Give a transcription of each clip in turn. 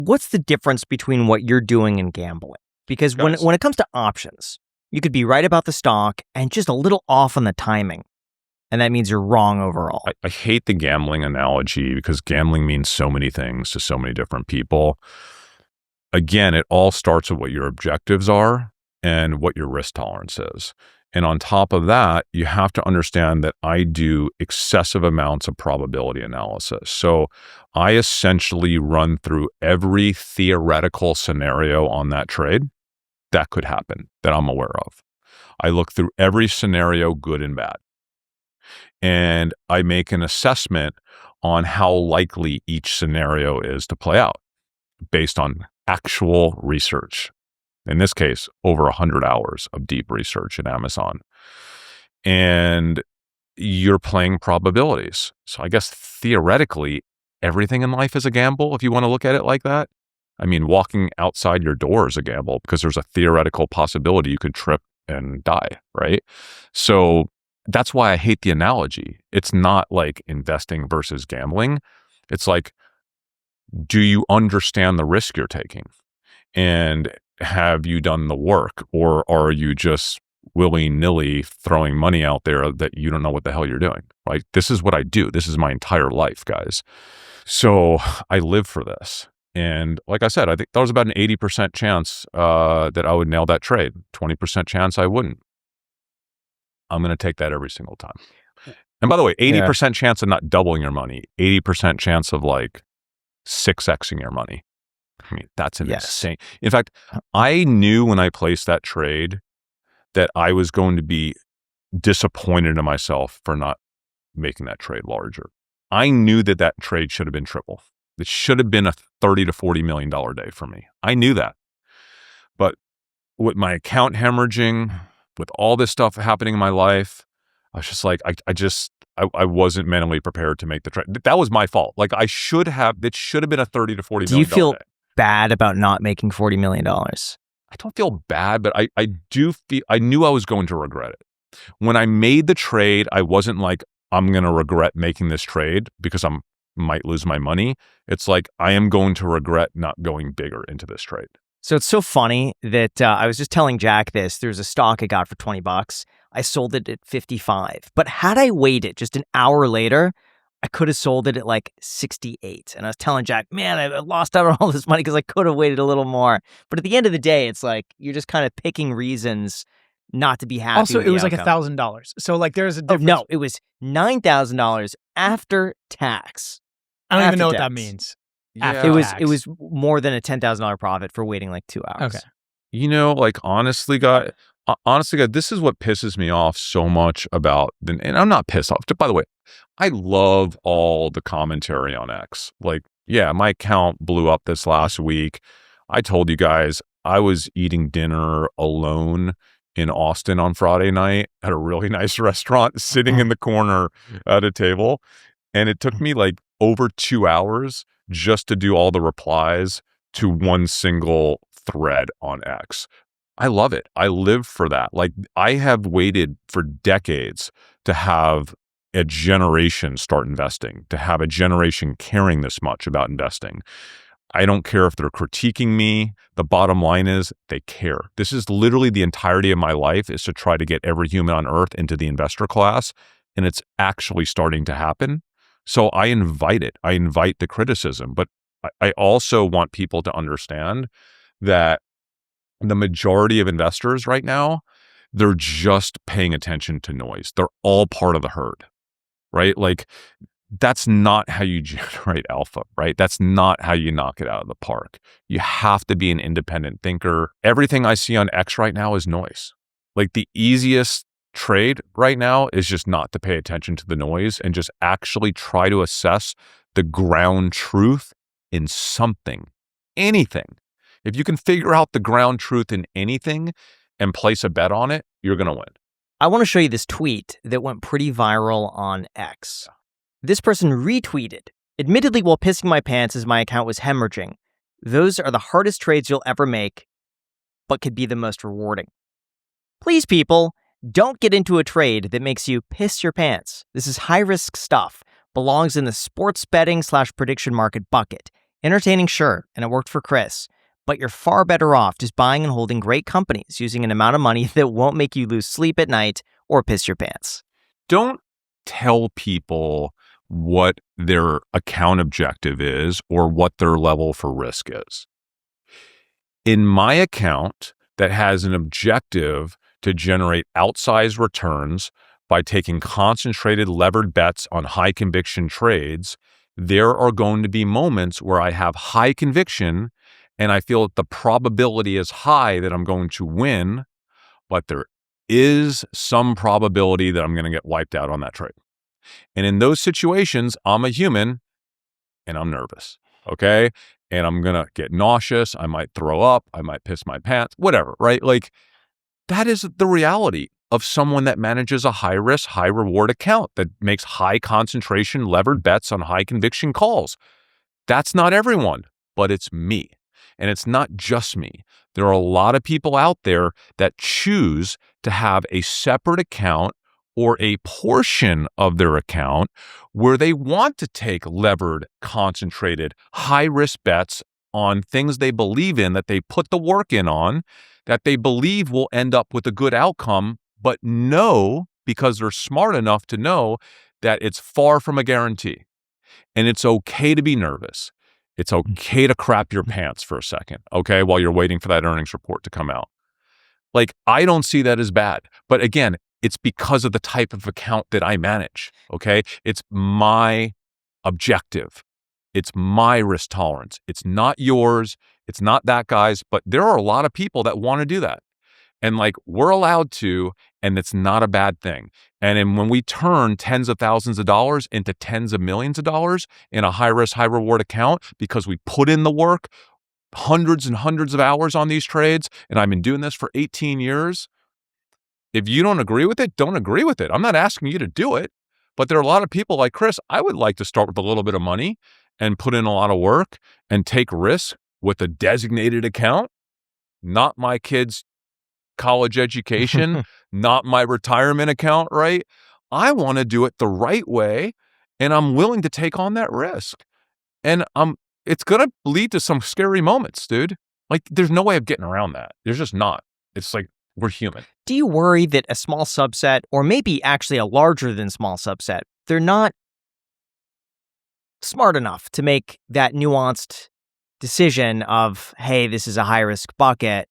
What's the difference between what you're doing and gambling? Because when it comes to options, you could be right about the stock and just a little off on the timing. And that means you're wrong overall. I hate the gambling analogy because gambling means so many things to so many different people. Again, it all starts with what your objectives are and what your risk tolerance is. And on top of that, you have to understand that I do excessive amounts of probability analysis. So I essentially run through every theoretical scenario on that trade that could happen that I'm aware of. I look through every scenario, good and bad. And I make an assessment on how likely each scenario is to play out based on actual research. In this case, over 100 hours of deep research in Amazon. And you're playing probabilities. So I guess theoretically, everything in life is a gamble if you want to look at it like that. I mean, walking outside your door is a gamble because there's a theoretical possibility you could trip and die, right? So that's why I hate the analogy. It's not like investing versus gambling. It's like, do you understand the risk you're taking? And have you done the work, or are you just willy-nilly throwing money out there that you don't know what the hell you're doing? Right? This is what I do. This is my entire life, guys. So I live for this. And like I said, I think there was about an 80% chance that I would nail that trade. 20% chance I wouldn't. I'm going to take that every single time. And by the way, 80% chance of not doubling your money, 80% chance of like 6xing your money. I mean, that's insane. In fact, I knew when I placed that trade that I was going to be disappointed in myself for not making that trade larger. I knew that that trade should have been triple. It should have been a $30 to $40 million day for me. I knew that. But with my account hemorrhaging, with all this stuff happening in my life, I was just like, I wasn't mentally prepared to make the trade. That was my fault. Like it should have been a $30 to $40 million. Do you feel bad about not making $40 million? I don't feel bad, but I do feel, I knew I was going to regret it. When I made the trade, I wasn't like, I'm going to regret making this trade because I might lose my money. It's like, I am going to regret not going bigger into this trade. So it's so funny that I was just telling Jack this. There's a stock I got for $20. I sold it at 55. But had I waited just an hour later, I could have sold it at like 68. And I was telling Jack, man, I lost out on all this money because I could have waited a little more. But at the end of the day, it's like you're just kind of picking reasons not to be happy. Also, with it was the like outcome. $1,000. So like there's a difference. No, it was $9,000 after tax. I don't even know what tax. that means. Yeah. It was more than a $10,000 profit for waiting like 2 hours. Okay. You know, like honestly, guys, this is what pisses me off so much about, and I'm not pissed off. By the way, I love all the commentary on X. Like, yeah, my account blew up this last week. I told you guys I was eating dinner alone in Austin on Friday night at a really nice restaurant, sitting in the corner at a table. And it took me like over 2 hours just to do all the replies to one single thread on X. I love it. I live for that. Like I have waited for decades to have a generation start investing, to have a generation caring this much about investing. I don't care if they're critiquing me. The bottom line is they care. This is literally the entirety of my life, is to try to get every human on earth into the investor class. And it's actually starting to happen. So I invite it. I invite the criticism. But I also want people to understand that the majority of investors right now, they're just paying attention to noise. They're all part of the herd, right? Like that's not how you generate alpha, right? That's not how you knock it out of the park. You have to be an independent thinker. Everything I see on X right now is noise. Like the easiest trade right now is just not to pay attention to the noise and just actually try to assess the ground truth in something, anything. If you can figure out the ground truth in anything and place a bet on it, you're going to win. I want to show you this tweet that went pretty viral on X. This person retweeted, admittedly while pissing my pants as my account was hemorrhaging. Those are the hardest trades you'll ever make, but could be the most rewarding. Please, people, don't get into a trade that makes you piss your pants. This is high-risk stuff. Belongs in the sports betting / prediction market bucket. Entertaining, sure, and it worked for Chris. But you're far better off just buying and holding great companies using an amount of money that won't make you lose sleep at night or piss your pants. Don't tell people what their account objective is or what their level for risk is. In my account that has an objective to generate outsized returns by taking concentrated levered bets on high conviction trades, there are going to be moments where I have high conviction and I feel that the probability is high that I'm going to win, but there is some probability that I'm going to get wiped out on that trade. And in those situations, I'm a human and I'm nervous, okay? And I'm going to get nauseous. I might throw up. I might piss my pants, whatever, right? Like, that is the reality of someone that manages a high risk, high reward account that makes high concentration levered bets on high conviction calls. That's not everyone, but it's me. And it's not just me. There are a lot of people out there that choose to have a separate account or a portion of their account where they want to take levered, concentrated, high-risk bets on things they believe in, that they put the work in on, that they believe will end up with a good outcome, but know, because they're smart enough to know, that it's far from a guarantee. And it's okay to be nervous. It's okay to crap your pants for a second, okay, while you're waiting for that earnings report to come out. Like, I don't see that as bad. But again, it's because of the type of account that I manage, okay? It's my objective. It's my risk tolerance. It's not yours. It's not that guy's. But there are a lot of people that want to do that. And like, we're allowed to, and it's not a bad thing. And when we turn tens of thousands of dollars into tens of millions of dollars in a high risk, high reward account because we put in the work, hundreds and hundreds of hours on these trades, and I've been doing this for 18 years. If you don't agree with it, don't agree with it. I'm not asking you to do it. But there are a lot of people like Chris. I would like to start with a little bit of money and put in a lot of work and take risks with a designated account, not my kids' college education, not my retirement account, right? I want to do it the right way, and I'm willing to take on that risk. And it's going to lead to some scary moments, dude. Like, there's no way of getting around that. There's just not. It's like, we're human. Do you worry that a small subset, or maybe actually a larger than small subset, they're not smart enough to make that nuanced decision of, hey, this is a high-risk bucket,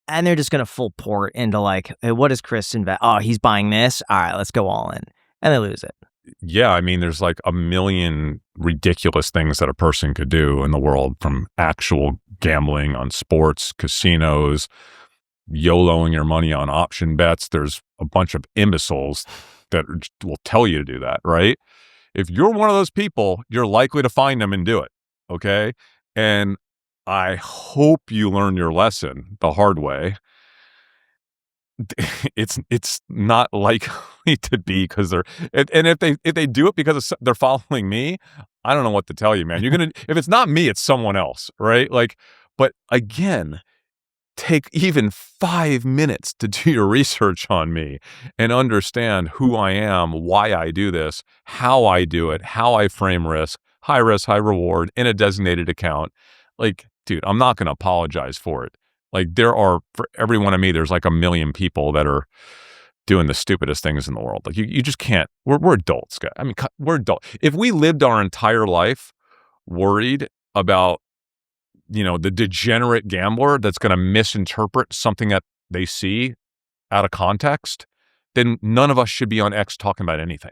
and they're just going to full port into like, hey, what does Chris invest? Oh, he's buying this? All right, let's go all in. And they lose it. Yeah, I mean, there's like a million ridiculous things that a person could do in the world, from actual gambling on sports, casinos, YOLOing your money on option bets. There's a bunch of imbeciles that will tell you to do that, right? If you're one of those people, you're likely to find them and do it, okay? And I hope you learn your lesson the hard way. It's not likely to be because they're, and if they do it because they're following me, I don't know what to tell you, man. You're gonna, if it's not me, it's someone else, right? Like, but again, take even 5 minutes to do your research on me and understand who I am, why I do this, how I do it, how I frame risk, high reward in a designated account. Like, dude, I'm not going to apologize for it. Like, there are, for every one of me, there's like a million people that are doing the stupidest things in the world. Like, you just can't, we're adults, guys. I mean, we're adults. If we lived our entire life worried about, you know, the degenerate gambler that's going to misinterpret something that they see out of context, then none of us should be on X talking about anything.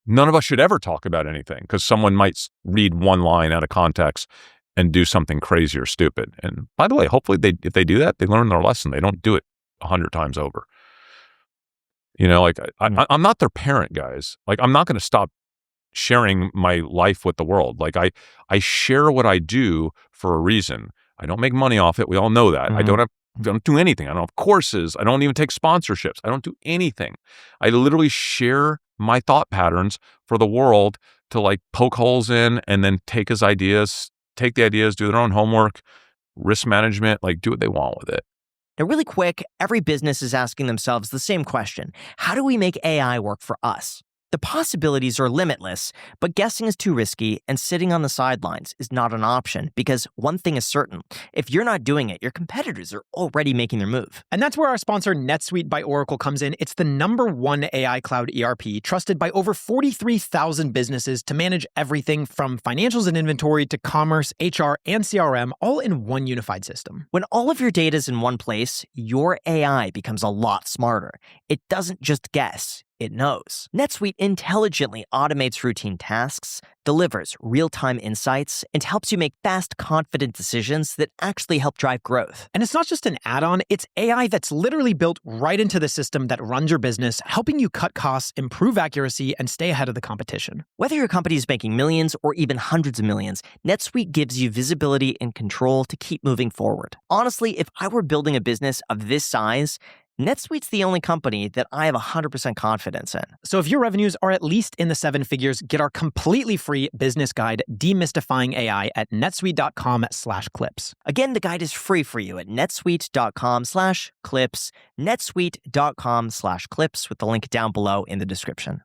None of us should ever talk about anything because someone might read one line out of context and do something crazy or stupid. And by the way, hopefully if they do that, they learn their lesson. They don't do it 100 times over. You know, like I'm not their parent, guys. Like, I'm not going to stop sharing my life with the world. Like, I share what I do for a reason. I don't make money off it. We all know that. I don't do anything. I don't have courses. I don't even take sponsorships. I don't do anything. I literally share my thought patterns for the world to like poke holes in and then take the ideas, do their own homework, risk management, like do what they want with it. Now, really quick, every business is asking themselves the same question. How do we make AI work for us? The possibilities are limitless, but guessing is too risky, and sitting on the sidelines is not an option because one thing is certain. If you're not doing it, your competitors are already making their move. And that's where our sponsor NetSuite by Oracle comes in. It's the #1 AI cloud ERP, trusted by over 43,000 businesses to manage everything from financials and inventory to commerce, HR, and CRM, all in one unified system. When all of your data is in one place, your AI becomes a lot smarter. It doesn't just guess. It knows. NetSuite intelligently automates routine tasks, delivers real-time insights, and helps you make fast, confident decisions that actually help drive growth. And it's not just an add-on, it's AI that's literally built right into the system that runs your business, helping you cut costs, improve accuracy, and stay ahead of the competition. Whether your company is making millions or even hundreds of millions, NetSuite gives you visibility and control to keep moving forward. Honestly, if I were building a business of this size, NetSuite's the only company that I have 100% confidence in. So if your revenues are at least in the 7 figures, get our completely free business guide, Demystifying AI, at netsuite.com/clips. Again, the guide is free for you at netsuite.com/clips, netsuite.com/clips, with the link down below in the description.